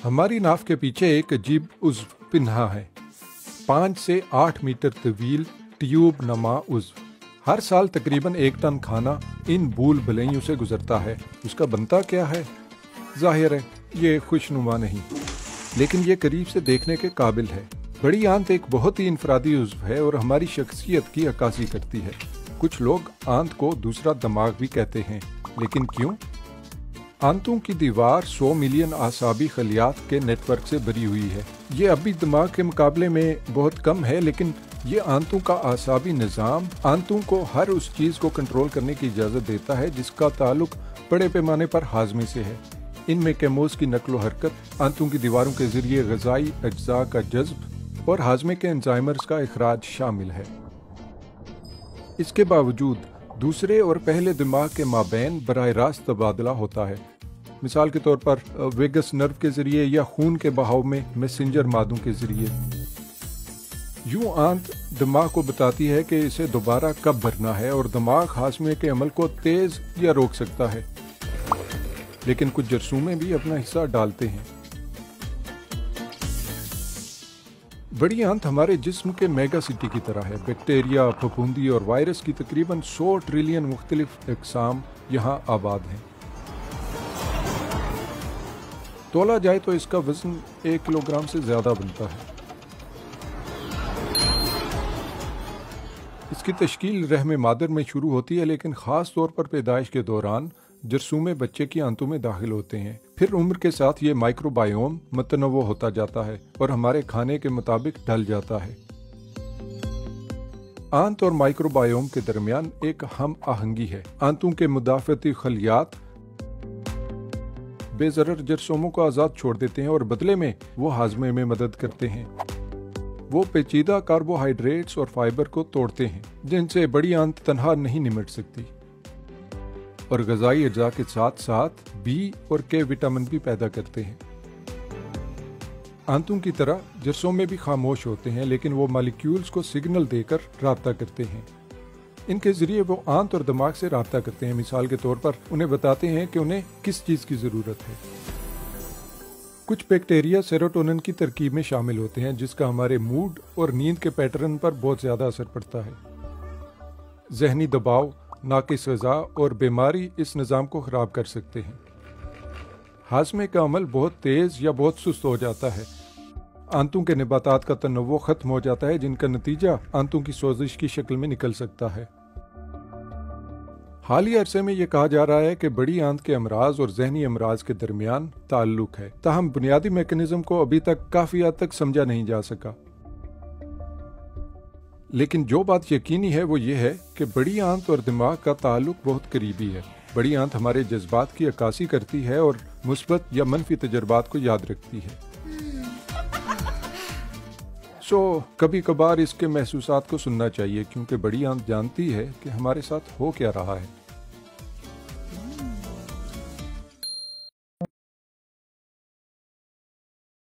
ہماری ناف کے پیچھے ایک عجیب عضو پنہا ہے، 5 سے 8 میٹر طویل ٹیوب نما عضو۔ ہر سال تقریباً 1 ٹن کھانا ان بول بلیوں سے گزرتا ہے۔ اس کا بنتا کیا ہے؟ ظاہر ہے یہ خوشنما نہیں، لیکن یہ قریب سے دیکھنے کے قابل ہے۔ بڑی آنت ایک بہت ہی انفرادی عضو ہے اور ہماری شخصیت کی عکاسی کرتی ہے۔ کچھ لوگ آنت کو دوسرا دماغ بھی کہتے ہیں، لیکن کیوں؟ آنتوں کی دیوار 100 ملین اعصابی خلیات کے نیٹ ورک سے بھری ہوئی ہے۔ یہ اب بھی دماغ کے مقابلے میں بہت کم ہے، لیکن یہ آنتوں کا اعصابی نظام آنتوں کو ہر اس چیز کو کنٹرول کرنے کی اجازت دیتا ہے جس کا تعلق بڑے پیمانے پر ہاضمے سے ہے۔ ان میں کیموز کی نقل و حرکت، آنتوں کی دیواروں کے ذریعے غذائی اجزاء کا جذب اور ہاضمے کے انزائمز کا اخراج شامل ہے۔ اس کے باوجود دوسرے اور پہلے دماغ کے مابین براہ راست تبادلہ ہوتا ہے، مثال کے طور پر ویگس نرو کے ذریعے یا خون کے بہاؤ میں میسنجر مادوں کے ذریعے۔ یوں آنت دماغ کو بتاتی ہے کہ اسے دوبارہ کب بھرنا ہے اور دماغ ہاضمے کے عمل کو تیز یا روک سکتا ہے، لیکن کچھ جرثومے بھی اپنا حصہ ڈالتے ہیں۔ بڑی آنت ہمارے جسم کے میگا سٹی کی طرح ہے۔ بیکٹیریا، پھپھوندی اور وائرس کی تقریباً 100 ٹریلین مختلف اقسام یہاں آباد ہیں۔ تولا جائے تو اس کا وزن 1 کلو گرام سے زیادہ بنتا ہے۔ اس کی تشکیل رحم مادر میں شروع ہوتی ہے، لیکن خاص طور پر پیدائش کے دوران جرثومے بچے کی آنتوں میں داخل ہوتے ہیں۔ پھر عمر کے ساتھ یہ مائکرو بائیوم متنوع ہوتا جاتا ہے اور ہمارے کھانے کے مطابق ڈھل جاتا ہے۔ آنت اور مائکرو بائیوم کے درمیان ایک ہم آہنگی ہے۔ آنتوں کے مدافعتی خلیات بے ضرر جرثوموں کو آزاد چھوڑ دیتے ہیں اور بدلے میں وہ ہاضمے میں مدد کرتے ہیں۔ وہ پیچیدہ کاربوہائیڈریٹس اور فائبر کو توڑتے ہیں جن سے بڑی آنت تنہا نہیں نمٹ سکتی، اور غذائی اجزاء کے ساتھ ساتھ بی اور کے وٹامن بھی پیدا کرتے ہیں۔ آنتوں کی طرح جرثومے بھی خاموش ہوتے ہیں، لیکن وہ مالیکیولز کو سگنل دے کر رابطہ کرتے ہیں۔ ان کے ذریعے وہ آنت اور دماغ سے رابطہ کرتے ہیں، مثال کے طور پر انہیں بتاتے ہیں کہ انہیں کس چیز کی ضرورت ہے۔ کچھ بیکٹیریا سیروٹونن کی ترکیب میں شامل ہوتے ہیں جس کا ہمارے موڈ اور نیند کے پیٹرن پر بہت زیادہ اثر پڑتا ہے۔ ذہنی دباؤ، ناقص غذا اور بیماری اس نظام کو خراب کر سکتے ہیں۔ ہاضمے کا عمل بہت تیز یا بہت سست ہو جاتا ہے۔ آنتوں کے نباتات کا تنوع ختم ہو جاتا ہے، جن کا نتیجہ آنتوں کی سوزش کی شکل میں نکل سکتا ہے۔ حالیہ عرصے میں یہ کہا جا رہا ہے کہ بڑی آنت کے امراض اور ذہنی امراض کے درمیان تعلق ہے، تاہم بنیادی میکانزم کو ابھی تک کافی حد تک سمجھا نہیں جا سکا۔ لیکن جو بات یقینی ہے وہ یہ ہے کہ بڑی آنت اور دماغ کا تعلق بہت قریبی ہے۔ بڑی آنت ہمارے جذبات کی عکاسی کرتی ہے اور مثبت یا منفی تجربات کو یاد رکھتی ہے۔ کبھی کبھار اس کے محسوسات کو سننا چاہیے، کیونکہ بڑی آنت جانتی ہے کہ ہمارے ساتھ ہو کیا رہا ہے۔